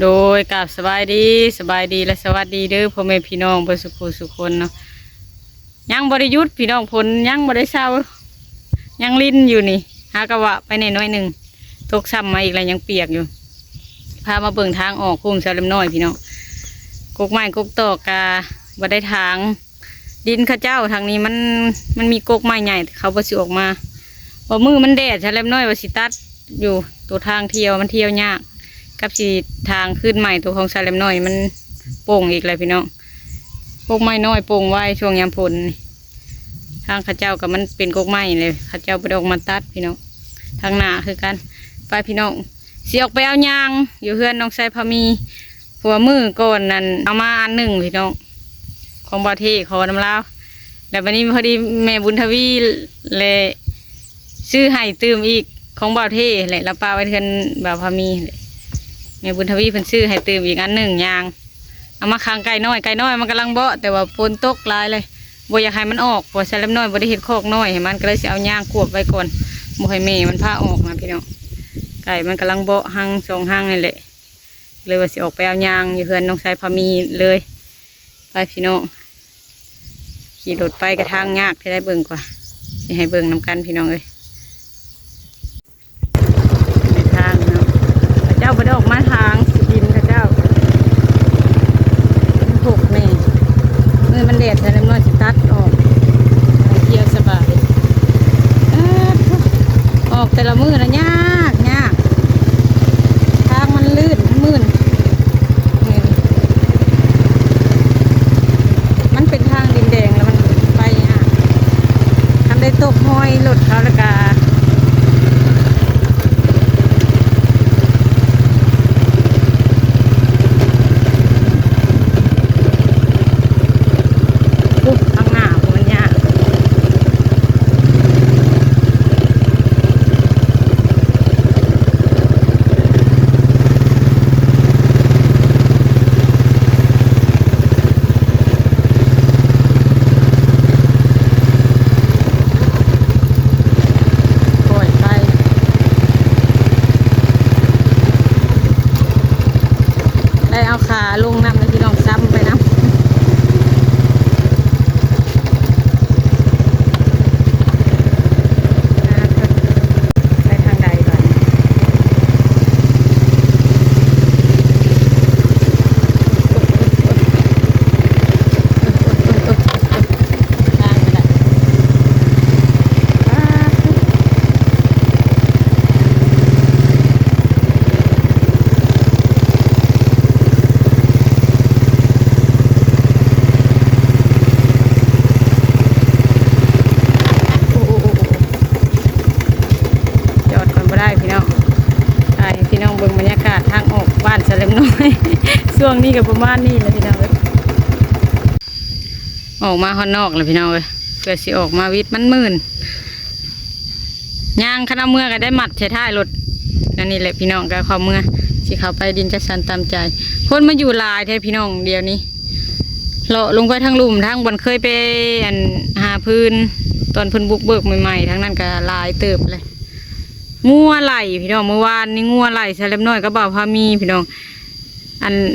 โดยกับสบายดีและสวัสดีเด้อพ่อแม่พี่น้องเบ่สุขสุขคนเนาะยังบริยุทธ์พี่น้องผลยังบริเศร้ายังลิ้นอยู่นี่หากะวะไปในน้อยหนึ่งตกซ้ำมาอีกแล้วยังเปียกอยู่พามาเบิ่งทางออกคุ้มเสลิมน้อยพี่น้องกกไม้กกตอกกาบ่ได้ทางดินข้าเจ้าทางนี้มันมีกกไม้ใหญ่เขาบ่สิออกมาบ่มือมันแดดเสลิมน้อยว่าสิตัดอยู่ตัวทางเที่ยวมันเที่ยวยากกับสีทางขึ้นใหม่ตัวของซาเลมน้อยมันโป่งอีกเลยพี่น้องกกไม้น้อยโป่งไว้ช่วงยามฝนทางข้าเจ้ากับมันเป็นกกไม้เลยข้าเจ้าไปออกมาตัดพี่น้องทางหน้าคือกันไปพี่น้องสีออกไปเอายางอยู่เพื่อนน้องไซพามีหัวมือก่อนนั่นเอามาอันหนึ่งพี่น้องของบาเทขอน้ำลาวแต่วันนี้พอดีแม่บุญทวีเลยซื้อให้ตื่มอีกของบาเทเลยแล้วปลาไว้เทือนบ่าวพามีเลยแม่บุญทวีเพิ่นซื้อให้ตื่มอีกอันหนึ่งยางเอามาค้างไก่น้อยมันกำลังเบาะแต่ว่าฝนตกหลายเลยบ่อยากให้มันออกเพราะซาเลมน้อยบ่ได้เห็ดคอกน้อยให้มันก็เลยสิเอายางกวบไว้ก่อนบ่ให้แม่มันพาออกนะพี่น้องไก่มันกำลังเบาะหั่งสองหั่งนี่แหละเลยว่าสิออกไปเอายางอยู่เพื่อนน้องชายพามีเลยไปพี่น้องขี่รถไปกระทางยากที่ได้เบิ่งกว่าสิให้เบิ่งนำกันพี่น้องเลยในทางเนาะพระเจ้าบ่ได้ออกมาทางสิดินพระเจ้าถูกนี่มือมันแดดแต่เล็กน้อยสิตัดออกเที่ยวสบายออกแต่ละมือนะยากทางมันลื่นมื่นมันเป็นทางดินแดงแล้วมันไปทำได้ตกห้อยหลุดเขาละกาได้เอาขาลงน้ำแล้วพี่น้องซ้ำไปน้ำไปทางใดก่อนเบิ่งบรรยากาศทางออกบ้านเสลิมน้อยช่วงนี้กับประมาณนี้แหละพี่น้องเลยออกมาข้างนอกเลยพี่น้องเลยเพื่อสิออกมาวิทย์มันมื่นยางคณะเมื่อก็ได้หมัดใช้ท้ายรถนั่นนี่แหละพี่น้องก็เขาเมื่อสิเขาไปดินจัดสรรตามใจคนมาอยู่ลายแท้พี่น้องเดียวนี้เลาะลงไปทางลุ่มทางบนเคยไปหาพื้นตอนพื้นบุกเบิกใหม่ๆทั้งนั้นก็ลายเติบเลยงัวไหลพี่น้องเมื่อวานนี่งัวไหลเสลิมน้อยก็บ่าวพามีพี่น้อง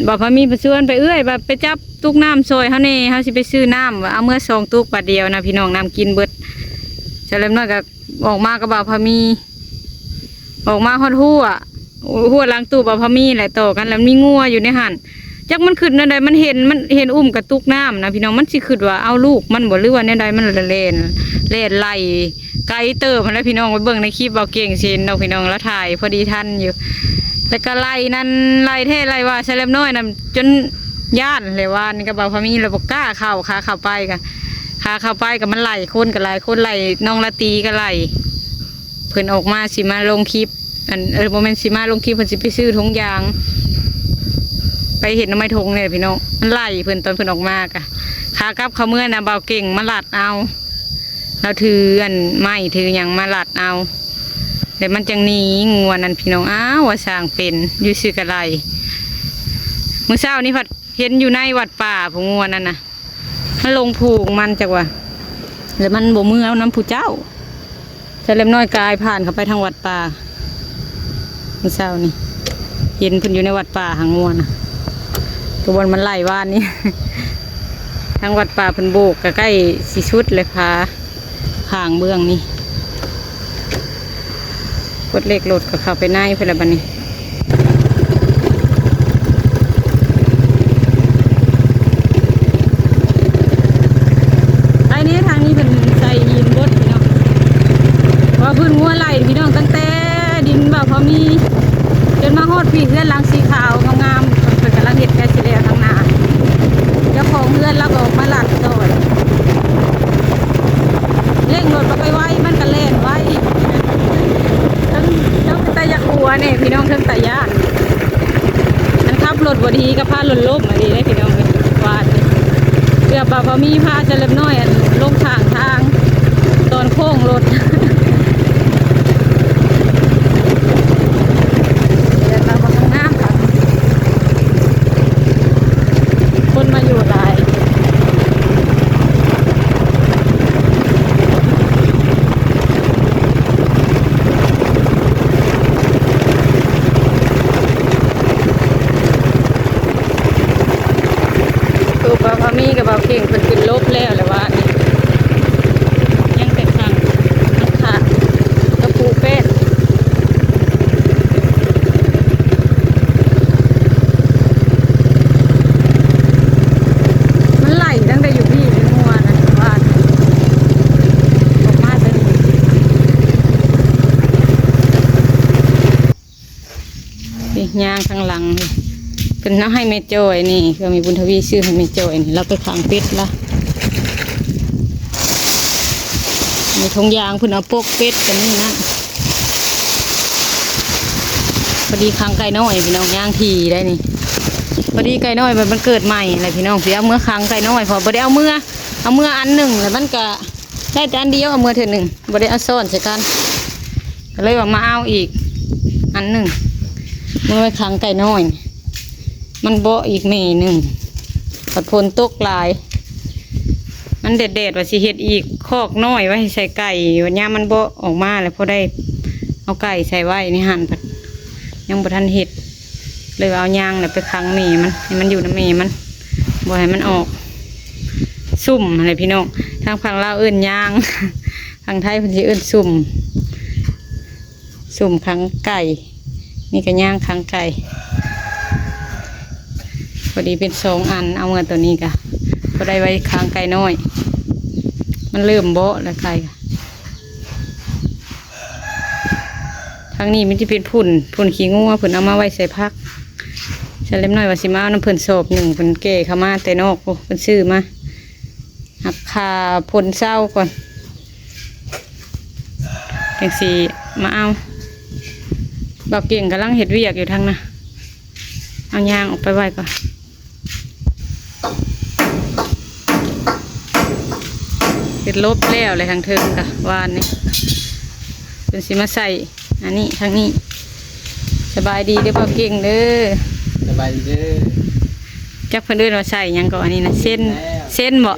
บ่าวพามีไปชวนไปแบบไปจับตุกน้ำซอยเขาเนี่ยเขาสิไปซื้อน้ำเอาเมื่อ2 ตุกบาทเดียวนะพี่น้องน้ำกินเบิดเสลิมน้อยก็ออกมาก็บ่าวพามีออกมาฮอดหัวล้างตู้บ่าวพามีแหละต่อกันแล้วมีงัวอยู่ในหันจักมันขึ้นนั่นใดมันเห็นอุ้มกับตุกน้ำนะพี่น้องมันสิขึ้นว่าเอาลูกมันบ่หรือว่าในใดมันเล่นไหลไกลเติมแล้วพี่น้องไปเบิ่งในคลิปเบาเก่งเชนเราพี่น้องแล้วถ่ายพอดีทันอยู่แล้วก็ไล่ว่าเสลิมน้อยนั่นจนย่านเลยว่านี่ก็เบาพามีเราบอกกล้าเข้าขาเข้าไปกันมันไหลคนกับไหลคนไหลน้องละตีก็ไหลเพิ่นออกมาสิมาลงคลิปโมเมนต์สิมาลงคลิปเพิ่นสิไปซื้อถุงยางไปเห็นน้ำไม้ทงเนี่ยพี่น้องมันไหลเพิ่นตอนเพิ่นออกมากะขากลับเขาเมื่อนะเบาเก่งมาหลัดเอาเราถือไม้ถืออย่างมาหลัดเอาเดี๋ยวมันจังนี้งัวนั่นพี่น้องอ้าวว่าสร้างเป็นอยู่ซื้อกระไรมื้อเช้านี้ผัดเห็นอยู่ในวัดป่าผู้งัวนั่นน่ะมันลงผูกมันจักว่าแล้วมันบ่มือเอาน้ำผู้เจ้าเสลิมน้อยกายผ่านเข้าไปทางวัดป่ามื้อเช้านี่ เห็นเพิ่นอยู่ในวัดป่าหางงัวนะกระบวนมันไล่ว่านนี่ ทางวัดป่าเพิ่นโบกใกล้สิชุดเลยค่ะข้างเบื้องนี่กดเลขรถก็เข้าไปในเพิ่นละบัดนี้ไอ้นี้ทางนี้เป็นใส่ยินบดพี่น้องว่าพื้นงัวไหลพี่น้องตั้งแต่ดินแบบพอมีจนมาฮอดพี่เพื่อนหลังสีขาวงามๆเพิ่นกำลังเฮ็ดแค่สิแล้วทางหน้าเจ้าของเพื่อนแล้วก็มาหลัดโดดเร่งรถไปไว้มันก็เล่นไว้ทั้งเป็นตายักหัวเนี่ยพี่น้องทั้งตาย่านมันขับรถบดีกับพาหล่นล้มมาดีได้พี่น้องเลยวาดเกือบพอมีพาจะเล็บน้อยลงทางตอนโค้งรถเดี๋ยวเรามาข้างหน้าค่ะคนมาอยู่หลายพอมีกับเบาเข่งเป็นขึ้นลบแล้วเลยว่านี่ยังเป็นทางขาดกระปูเป็ดมันไหลตั้งแต่อยู่พี่เป็นมัวนะว่าออกมาจะดีนี่ยางข้างหลังเป็นน้าให้เมจอยนี่ก็มีบุญทวีชื่อให้เมจอยนี่เราไปขังเป็ดละมีทงยางเพิ่นเอาปกเป็ดกันนี่นะพอดีขังไก่น้อยพี่น้องย่างทีได้นี่พอดีไก่น้อยมันเกิดใหม่อะไรพี่น้องเสียเอาเมื่อขังไก่น้อยพอบ่ได้เอาเมื่ออันหนึ่งแล้วมันก็ได้แต่อันเดียวเอาเมื่อเท่าหนึ่งบ่ได้เอาซ่อนใส่กันก็เลยว่ามาเอาอีกอันหนึ่งเมื่อไปขังไก่น้อยมันโบอีกเมหนึ่งผัดพลตกลายมันเด็ดว่าสิเฮ็ดอีกคอกน้อยไว้ใส่ไก่วันนี้มันโบออกมาแล้วพอได้เอาไก่ใส่ไว้ในหั่นผัดยังบ่ทันเฮ็ดเลยเอายางเนี่ยไปขังเมมันให้มันอยู่ในเมมันบ่ให้มันออกซุ่มอะไรพี่น้องทางฝั่งลาวเอื้นยางทางไทยเพิ่นสิเอื้นซุ่มขังไก่นี่ก็ย่างขังไก่พอดีเป็น2 อันเอาเงินตัวนี้กะก็ได้ไว้ค้างไก่น้อยมันเริ่มโบะแล้วไก่ทางนี้มันจะเป็นพุ่นขี้งูเพิ่นเอามาไว้ใส่พักฉันเล็บน้อยว่าสิมาน้ำเพิ่นโศบ1เพิ่นเก๋เข้ามาแต่นอกเพิ่นซื้อมาหักคาพ่นเศร้าก่อนจังสีมาเอาบอกเก่งกำลังเห็ดเวียกอยู่ทางน่ะเอายางออกไปไว้ก่อนเห็ดลบแล้วเลยทางเทิงค่ะวานนี่เป็นสีมาใส่อันนี้ทางนี้สบายดีเด้อพ่อเก่งเด้อสบายดีเด้อจักเพิ่นเด้อเราใส่ยังก่อนอันนี้นะเส้นบ่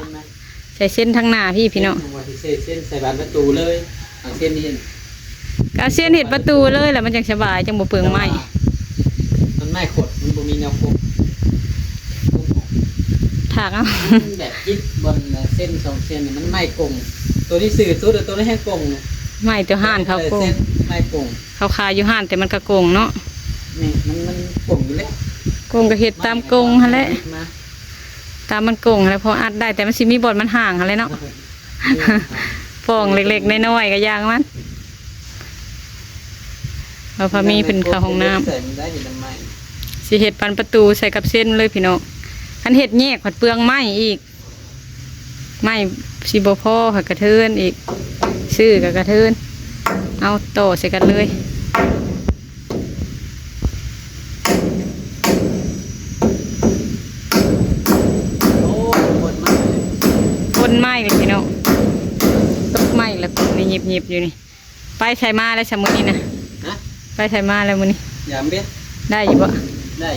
ใส่เส้นทางหน้าพี่น้องเส้นใส่บานประตูเลยเอาเส้นนี้ก็เส้นเห็ดประตูเลยแหละมันจังสบายจังบ่เปลืองไม้มันไม่ขดมันบ่มีแนวโค้งถากเอาแบบยิบบนเส้น2 เส้นมันไม่กงตัวนี้สื่อตัวนี้ให้กงไม้ตัวห่านเขาโกงไม่กงเขาขายอยู่ห่านแต่มันก็โกงเนาะนี่มันกงอยู่เลยโกงก็เห็ดตามโกงหั่นแหละตามมันโกงแล้วพออัดได้แต่มันสิมีบ่อนมันห่างหั่นแหละเนาะฟองเล็กๆน้อยๆก็ย่างมันเราพอมีเป็นข้าวห้องน้ำสิเห็ดปันประตูใส่กับเส้นเลยพี่น้องคันเห็ดแยกผัดเปลืองไม้อีกไม้สิบพ่อผัดกระเทือนอีกซื้อกับกระเทือนเอาโตใส่กันเลยพ่นไม้เลยพี่น้องตกไม้แล้วนี่หยิบอยู่นี่ไปใส่มาแล้วสมุนนี่นะไปใส่มาแล้วมื้อนี้ยามเบ็ดได้อยู่บ่ได้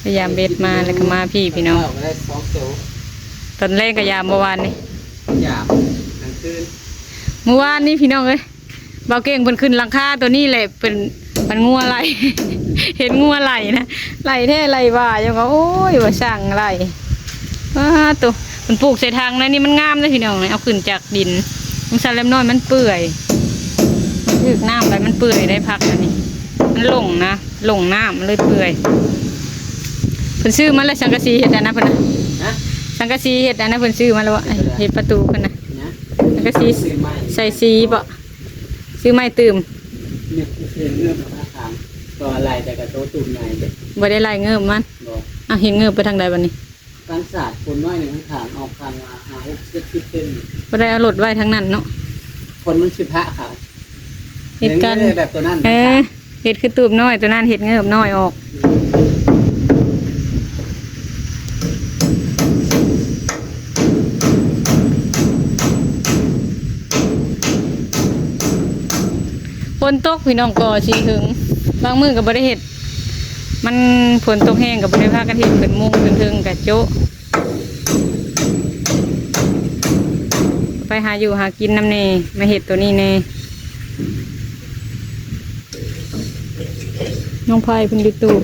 พยายามเบ็ดมาแล้วก็มาพี่น้องได้2 ตัวตอนแรกก็ยามเมื่อวานนี่ยามกลางคืนเมื่อวานนี้พี่น้องเอ้ยเบาเก่งเพิ่นขึ้นหลังคาตัวนี้แหละเป็น มันงัวไหล เห็นงัวไหลนะไหลแท้ไหลว่ายังก็โอ้ยว่าสั่งไหลตัวมันปลูกใส่ทางนะนี่มันงามเลยพี่น้องเลยเอาขึ้นจากดินมันสั่นเล็มน้อยมันเปื่อยถึกน้ำไปมันเปื่อยได้พักอันนี้มันหลงนะหลงน้ำมันเลยเปื่อยเพิ่นซื้อมาแล้วสังกะสีเห็ดอันนะเพิ่นนะ นะ สังกะสีเห็ดอันนะเพิ่นซื้อมาแล้วเห็ดประตูเพิ่นนะ นะ สังกะสี ซื้อไม้ ใส่สีบ่ซื้อไม้ตื่ม เนี่ยซื้อเงื่อนมาถามตัวอะไรแต่กับโต๊ะตุ่มใหญ่เด็ก บ่ได้ไล่เงิบมัน บอก เห็นเงิบไปทางใดบัดนี้ การศาสตร์คนน้อยหนึ่งถามออกทางมาหา60 เป็น บ่ได้เอารถไว้ทางนั้นเนาะ คนมันสิพระค่ะ เหตุการณ์ แบบตัวนั้น เห็ดคือตูบน้อยตัวนั้นเห็ดเงิบน้อยออกฝนตกพี่น้องก็สิถึงบางมื้อก็บ่ได้เห็ดมันฝนตกแห้งก็บ่ได้พากันเห็ดเป็นมุงถึงกับโจ๊ะไปหาอยู่หากินน้ำเนมาเห็ดตัวนี้เนน้องพายเพิ่นดูตูบ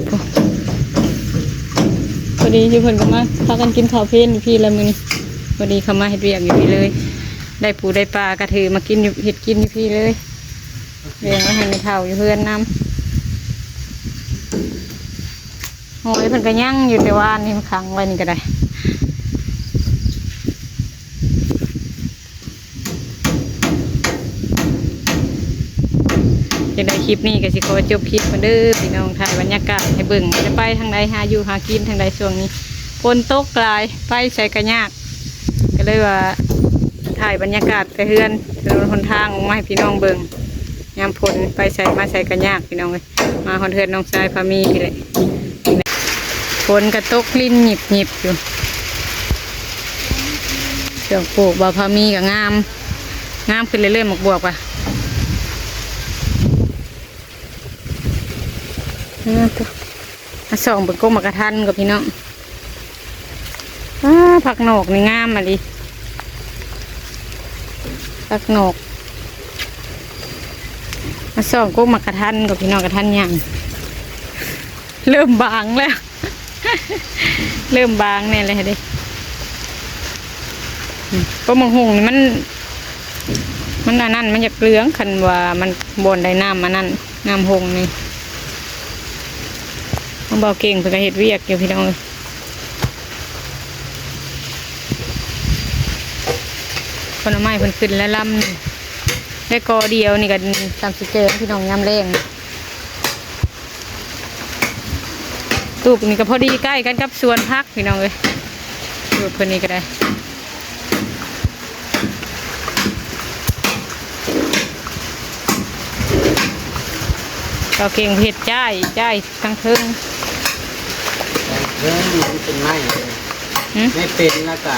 พอดีที่เพิ่นก็มาพากันกินข้าวเพลนอยู่พี่ละมื้อนี้พอดีเขามาเฮ็ดเวียกอยู่พี่เลย ได้ปูได้ปลากระถือมากินอยู่เฮ็ดกินอยู่พี่เลยเลี้ยงไว้ให้ในเท่าอยู่เพื่อนน้ำโอ้ยเพิ่นก็ยั่งอยู่แต่ว่านี่มันขังไว้นี่ก็ได้จะได้คลิปนี้ก็สิขอจบคลิปมาเด้อพี่น้องถ่ายบรรยากาศให้เบิ่งจะไปทางใดหาอยู่หากินทางใดช่วงนี้ฝนตกกลายไปใส่กระยากก็เลยว่าถ่ายบรรยากาศไปเฮือนถนนหนทางออกมาให้พี่น้องเบิ่งยามฝนไปใส่มาใส่กระยากพี่น้องเลยมาคนเฮือนน้องชายพามีพี่เลยฝนกระตกลิ้นหยิบอยู่เสือกปลูกบ่าวพามีกับงามขึ้นเรื่อยๆหมกบวกว่ะส่องเบิ่งก้มมากระทันกับพี่น้องผักโหนกนี่งามมาดิผักโหนกมาส่องก้มมากระทันกับพี่น้องกระทันยังเริ่มบางแล้ว เริ่มบางเนี่ยเลยดิก็มังหงนี่มันอันนั้นมันจะเกลืองคันว่ามันบนได้น้ำมันนั่นน้ำหงนี่เบาเก่งเพื่อเฮ็ดเวียกอยู่พี่น้องเลยคนเอาไม้เพิ่นขึ้นแล้วลำได้กอเดียวนี่ก็ตามสิเจอพี่น้องยำแรงตูบนี่ก็พอดีใกล้กันกับสวนพักพี่น้องเลยตูบเพิ่นนี่ก็ได้เราเก่งเห็ดจ่ายทั้งเทิง มันเป็นไม้ไม่เป็นแล้วก็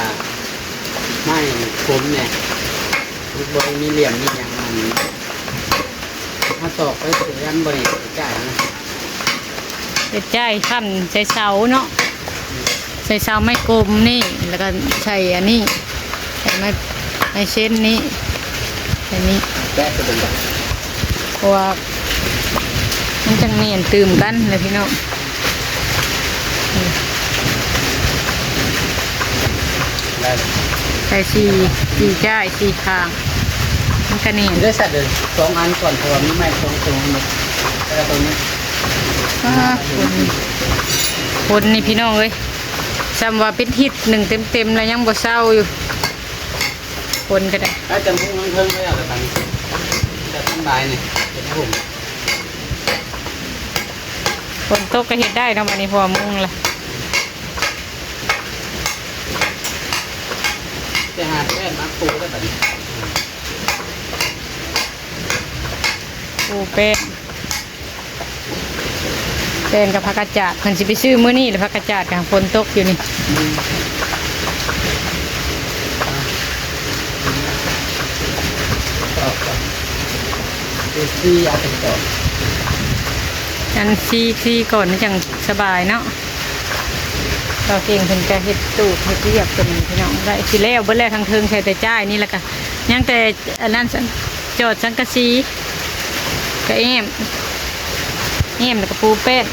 ไม้ผมเนี่ยลูกบอลมีเหลี่ยมมีอย่างมันถ้าตอกไปเสียยันบริสุทธิ์จ่ายนะ เห็ดจ่ายขั้นใส่เสาเนาะใส่เสาไม้กลมนี่แล้วก็ใส่อันนี้ใส่ไม้เส้นนี้อันนี้ แปะจะเป็นแบบ เพราะว่ามันจังเนียนตื่มกันเลยพี่น้องใส่สี่จ่ายสี่ข้างมันก็เนียน ได้สัตว์เดิน2 อันก่อนเพราะว่ามีไม้2 ตัวมันแล้วตัวนี้ คนนี่พี่น้องเลยจำว่าเป็นทิศหนึ่งเต็มแล้วยังบ่เศร้าอยู่คนก็ได้ ถ้าจำพุ่งเพิ่งไม่เอาแต่ตังจะทำลายเนี่ยเป็นผม คนตกก็เห็ดได้เนาะวันนี้พอมุ่งละ จะหาแป้งมาปูได้แบบนี้ ปูเป็นกับผักกาดจาดคนสิไปซื้อมื้อนี้หรือผักกาดจาดกับฝนตกอยู่นี่ ดูซีเอาเป็นต่อ อันซีก่อนมันจังสบายเนาะเราเก่งเพิ่นก็เฮ็ดตูดเฮ็ดเรียบเป็นพี่น้องได้สิแล้วเบิดแล้วทางเทิงใช้แต่จ่ายนี่แหละก็ยังแต่อันนั้นจอดสังกะสีก็เอ็ม แหนมแล้วก็ปูเป็ด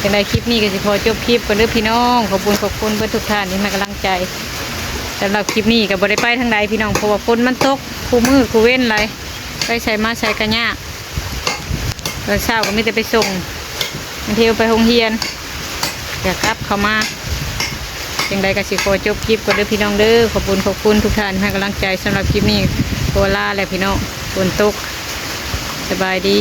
จังไดคลิปนี้ก็สิพอจบคลิปกันเด้อพี่น้องขอบคุณเพื่อนทุกท่านที่ให้กำลังใจสำหรับคลิปนี้ก็บ่ได้ไปทางใดพี่น้องเพราะว่าฝนมันตกคู่มือคู่เว้นไรไปใส่มาใส่กันยากตอนเช้าก็มีแต่ไปส่งบางทีเอาไปโรงเรียนอยากกลับเข้ามาจังใดก็สิขอจบคลิปกันเด้อพี่น้องเด้อขอบคุณทุกท่านให้กำลังใจสำหรับคลิปนี้โคลาและพี่น้องฝนตกสบายดี